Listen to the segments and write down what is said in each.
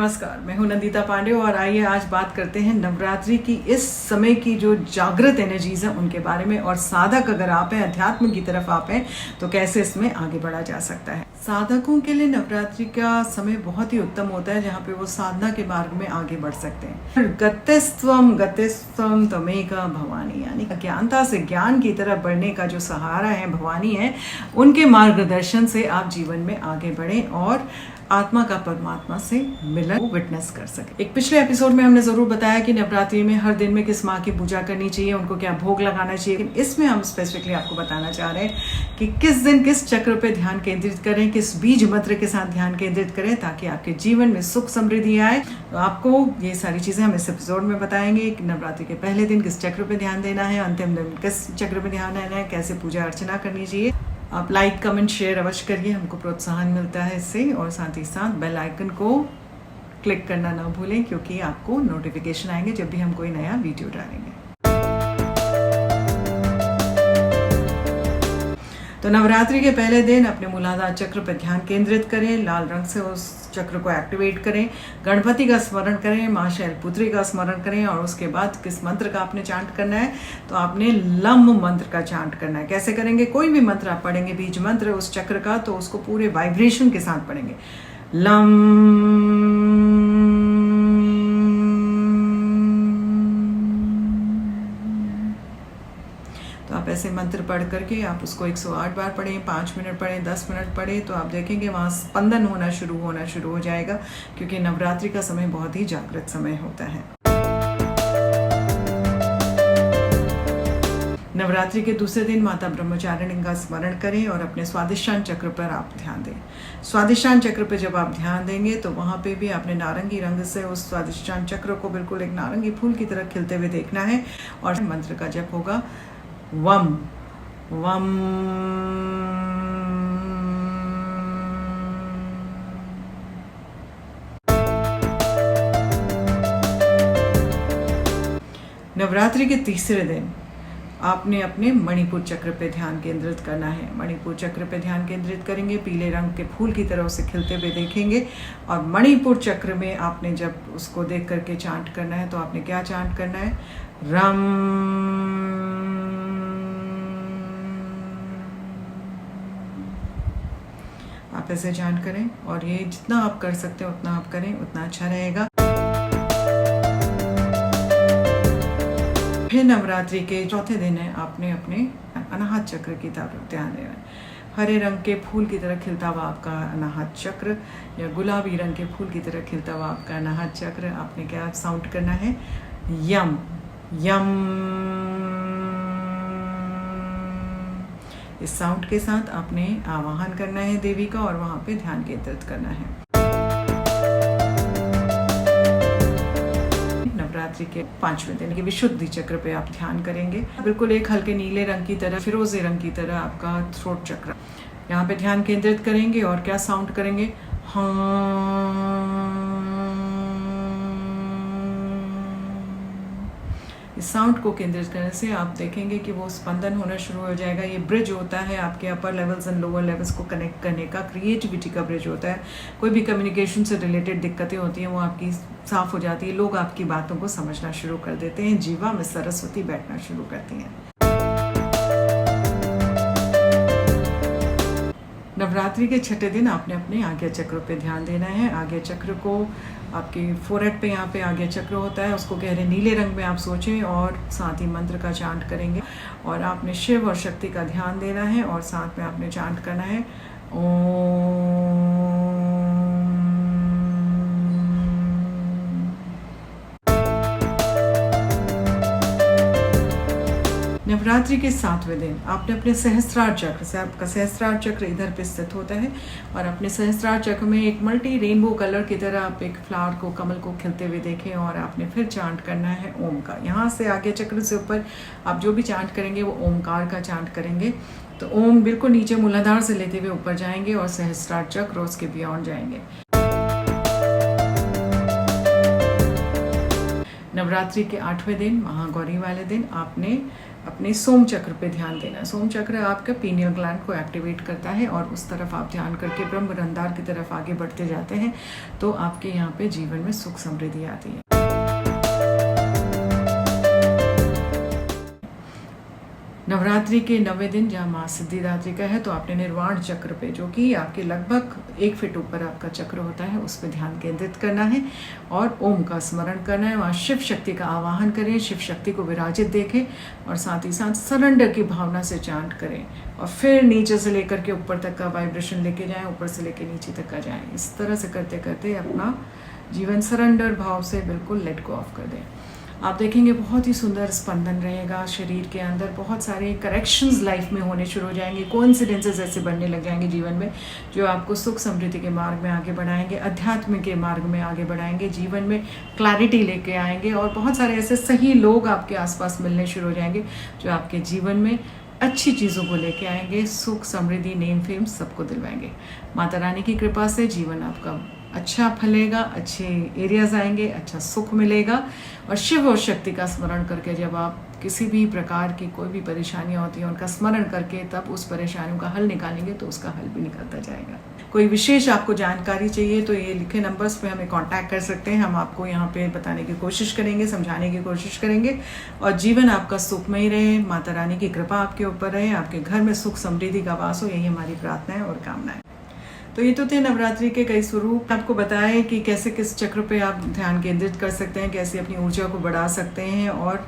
नमस्कार, मैं हूं नंदिता पांडे और आइए आज बात करते हैं नवरात्रि की इस समय की जो जागृत एनर्जीज हैं उनके बारे में। और साधक अगर आप हैं, अध्यात्म की तरफ आप हैं, तो कैसे इसमें आगे बढ़ा जा सकता है। साधकों के लिए नवरात्रि का समय बहुत ही उत्तम होता है, जहाँ पे वो साधना के मार्ग में आगे बढ़ सकते हैं। गतिस्त्वम तमेका भवानी, यानी अज्ञानता से ज्ञान की तरफ बढ़ने का जो सहारा है भवानी है, उनके मार्गदर्शन से आप जीवन में आगे बढ़ें और आत्मा का परमात्मा से मिलन को विटनेस कर सके। एक पिछले एपिसोड में हमने जरूर बताया कि नवरात्रि में हर दिन में किस माँ की पूजा करनी चाहिए, उनको क्या भोग लगाना चाहिए, लेकिन इसमें हम स्पेसिफिकली आपको बताना चाह रहे हैं कि किस दिन किस चक्र पे ध्यान केंद्रित करें, किस बीज मंत्र के साथ ध्यान केंद्रित करें ताकि आपके जीवन में सुख समृद्धि आए। तो आपको ये सारी चीजें हम इस एपिसोड में बताएंगे कि नवरात्रि के पहले दिन किस चक्र पे ध्यान देना है, अंतिम दिन किस चक्र पे ध्यान देना है, कैसे पूजा अर्चना करनी चाहिए। आप लाइक कमेंट शेयर अवश्य करिए, हमको प्रोत्साहन मिलता है इससे। और साथ ही साथ बेल आइकन को क्लिक करना ना भूलें, क्योंकि आपको नोटिफिकेशन आएंगे जब भी हम कोई नया वीडियो डालेंगे। तो नवरात्रि के पहले दिन अपने मूलाधार चक्र पर ध्यान केंद्रित करें, लाल रंग से उस चक्र को एक्टिवेट करें, गणपति का स्मरण करें, माँ शैलपुत्री का स्मरण करें। और उसके बाद किस मंत्र का आपने चांट करना है, तो आपने लम मंत्र का चांट करना है। कैसे करेंगे? कोई भी मंत्र आप पढ़ेंगे, बीज मंत्र उस चक्र का, तो उसको पूरे वाइब्रेशन के साथ पढ़ेंगे। लम। तो आप ऐसे मंत्र पढ़ करके आप उसको 108 बार पढ़ें, 5 मिनट पढ़ें, 10 मिनट पढ़ें, तो आप देखेंगे वहाँ स्पंदन होना शुरू हो जाएगा, क्योंकि नवरात्रि का समय बहुत ही जागृत समय होता है। नवरात्रि के दूसरे दिन माता ब्रह्मचारिणी का स्मरण करें और अपने स्वादिष्टान चक्र पर आप ध्यान दें। स्वादिष्टान चक्र पर जब आप ध्यान देंगे तो वहाँ पे भी आपने नारंगी रंग से उस स्वादिष्टान चक्र को बिल्कुल एक नारंगी फूल की तरह खिलते हुए देखना है। और मंत्र का जप होगा वम वम। नवरात्रि के तीसरे दिन आपने अपने मणिपुर चक्र पे ध्यान केंद्रित करना है। मणिपुर चक्र पे ध्यान केंद्रित करेंगे, पीले रंग के फूल की तरह उसे खिलते हुए देखेंगे। और मणिपुर चक्र में आपने जब उसको देख करके चांट करना है, तो आपने क्या चांट करना है? रम। आप ऐसे चांट करें और ये जितना आप कर सकते हैं उतना आप करें, उतना अच्छा रहेगा। फिर नवरात्रि के चौथे दिन है, आपने अपने अनाहत चक्र की तरफ ध्यान देना है। हरे रंग के फूल की तरह खिलता हुआ आपका अनाहत चक्र, या गुलाबी रंग के फूल की तरह खिलता हुआ आपका अनाहत चक्र, आपने क्या साउंड करना है? यम यम। इस साउंड के साथ आपने आवाहन करना है देवी का और वहां पे ध्यान केंद्रित करना है। नवरात्रि के 5वें दिन के विशुद्धि चक्र पे आप ध्यान करेंगे। बिल्कुल एक हल्के नीले रंग की तरह, फिरोजी रंग की तरह आपका थ्रोट चक्र, यहाँ पे ध्यान केंद्रित करेंगे और क्या साउंड करेंगे? इस साउंड को केंद्रित करने से आप देखेंगे कि वो स्पंदन होना शुरू हो जाएगा। ये ब्रिज होता है आपके अपर लेवल्स एंड लोअर लेवल्स को कनेक्ट करने का, क्रिएटिविटी का ब्रिज होता है। कोई भी कम्युनिकेशन से रिलेटेड दिक्कतें होती हैं वो आपकी साफ हो जाती है, लोग आपकी बातों को समझना शुरू कर देते हैं, जीवा में सरस्वती बैठना शुरू करती हैं। नवरात्रि के छठे दिन आपने अपने आज्ञा चक्र पे ध्यान देना है। आज्ञा चक्र को आपके फोरहेड पे, यहाँ पे आज्ञा चक्र होता है, उसको गहरे नीले रंग में आप सोचें और साथ ही मंत्र का चांट करेंगे। और आपने शिव और शक्ति का ध्यान देना है और साथ में आपने चांट करना है ओम। नवरात्रि के 7वें दिन आपने अपने सहस्त्रार चक्र से, आपका सहस्त्रार चक्र इधर पे स्थित होता है, और अपने सहस्त्रार चक्र में एक मल्टी रेनबो कलर की तरह आप एक फ्लावर को, कमल को खिलते हुए देखें। और आपने फिर चांट करना है ओम का। यहाँ से आगे चक्र से ऊपर आप जो भी चांट करेंगे वो ओमकार का चांट करेंगे। तो ओम बिल्कुल नीचे मूलाधार से लेते हुए ऊपर जाएंगे और सहस्त्रार चक्र उसके बियॉन्ड जाएंगे। नवरात्रि के 8वें दिन महागौरी वाले दिन आपने अपने सोम चक्र पे ध्यान देना है। सोम चक्र आपका पीनियल ग्लैंड को एक्टिवेट करता है और उस तरफ आप ध्यान करके ब्रह्म रंध्र की तरफ आगे बढ़ते जाते हैं तो आपके यहाँ पे जीवन में सुख समृद्धि आती है। नवरात्रि के 9वें दिन जहाँ माँ सिद्धिदात्री का है तो आपने निर्वाण चक्र पे, जो कि आपके लगभग 1 फीट ऊपर आपका चक्र होता है, उस पर ध्यान केंद्रित करना है और ओम का स्मरण करना है। वहाँ शिव शक्ति का आवाहन करें, शिव शक्ति को विराजित देखें और साथ ही साथ सरेंडर की भावना से चांट करें और फिर नीचे से लेकर के ऊपर तक का वाइब्रेशन लेके जाएं, ऊपर से लेके नीचे तक का जाएं। इस तरह से करते करते अपना जीवन सरेंडर भाव से बिल्कुल लेट गो ऑफ कर दें। आप देखेंगे बहुत ही सुंदर स्पंदन रहेगा शरीर के अंदर, बहुत सारे करेक्शंस लाइफ में होने शुरू हो जाएंगे, कोइंसिडेंसेस ऐसे बनने लग जाएंगे जीवन में जो आपको सुख समृद्धि के मार्ग में आगे बढ़ाएंगे, अध्यात्म के मार्ग में आगे बढ़ाएंगे, जीवन में क्लैरिटी लेके आएंगे और बहुत सारे ऐसे सही लोग आपके आसपास मिलने शुरू हो जाएंगे जो आपके जीवन में अच्छी चीज़ों को लेके आएंगे, सुख समृद्धि नेम फेम सबको दिलवाएंगे। माता रानी की कृपा से जीवन आपका अच्छा फलेगा, अच्छे एरियाज आएंगे, अच्छा सुख मिलेगा और शिव और शक्ति का स्मरण करके जब आप किसी भी प्रकार की कोई भी परेशानियां होती हैं उनका स्मरण करके तब उस परेशानियों का हल निकालेंगे तो उसका हल भी निकलता जाएगा। कोई विशेष आपको जानकारी चाहिए तो ये लिखे नंबर्स पे हमें कांटेक्ट कर सकते हैं, हम आपको यहाँ पे बताने की कोशिश करेंगे, समझाने की कोशिश करेंगे और जीवन आपका सुखमय रहे, माता रानी की कृपा आपके ऊपर रहे, आपके घर में सुख समृद्धि का वास हो, यही हमारी प्रार्थना है और कामना है। तो ये तो थे नवरात्रि के कई स्वरूप। आपको बताएं कि कैसे किस चक्र पे आप ध्यान केंद्रित कर सकते हैं, कैसे अपनी ऊर्जा को बढ़ा सकते हैं और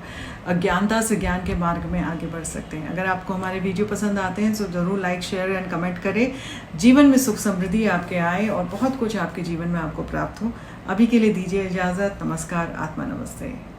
अज्ञानता से ज्ञान के मार्ग में आगे बढ़ सकते हैं। अगर आपको हमारे वीडियो पसंद आते हैं तो ज़रूर लाइक शेयर एंड कमेंट करें। जीवन में सुख समृद्धि आपके आए और बहुत कुछ आपके जीवन में आपको प्राप्त हो। अभी के लिए दीजिए इजाज़त। नमस्कार, आत्मा नमस्ते।